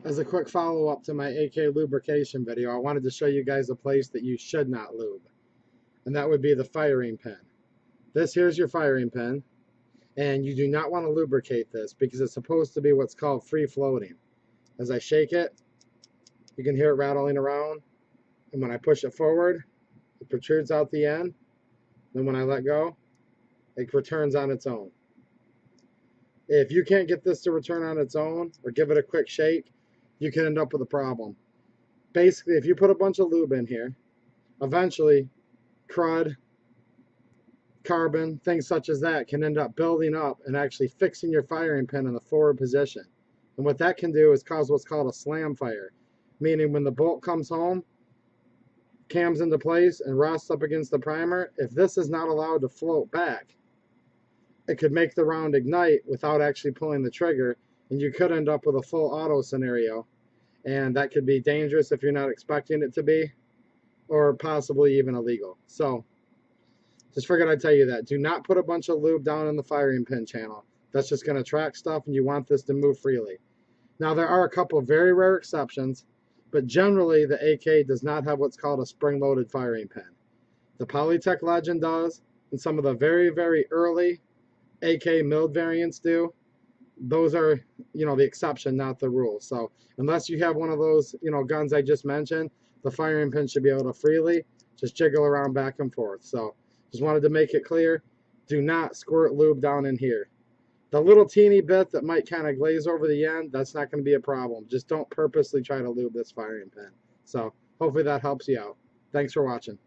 As a quick follow-up to my AK lubrication video, I wanted to show you guys a place that you should not lube, and that would be the firing pin. This here's your firing pin, and you do not want to lubricate this because it's supposed to be what's called free floating. As I shake it, you can hear it rattling around, and when I push it forward, it protrudes out the end. Then when I let go, it returns on its own. If you can't get this to return on its own or give it a quick shake, you can end up with a problem. Basically, if you put a bunch of lube in here, eventually crud, carbon, things such as that can end up building up and actually fixing your firing pin in the forward position. And what that can do is cause what's called a slam fire, meaning when the bolt comes home, cams into place, and rusts up against the primer, if this is not allowed to float back, it could make the round ignite without actually pulling the trigger, and you could end up with a full auto scenario, and that could be dangerous if you're not expecting it to be, or possibly even illegal. So just figured I'd tell you that. Do not put a bunch of lube down in the firing pin channel. That's just going to track stuff, and you want this to move freely. Now, there are a couple of very rare exceptions, but generally the AK does not have what's called a spring-loaded firing pin. The Polytech Legend does, and some of the very, very early AK milled variants do. Those are, the exception, not the rule. So unless you have one of those, guns I just mentioned, the firing pin should be able to freely just jiggle around back and forth. So just wanted to make it clear, do not squirt lube down in here. The little teeny bit that might kind of glaze over the end, that's not going to be a problem. Just don't purposely try to lube this firing pin. So hopefully that helps you out. Thanks for watching.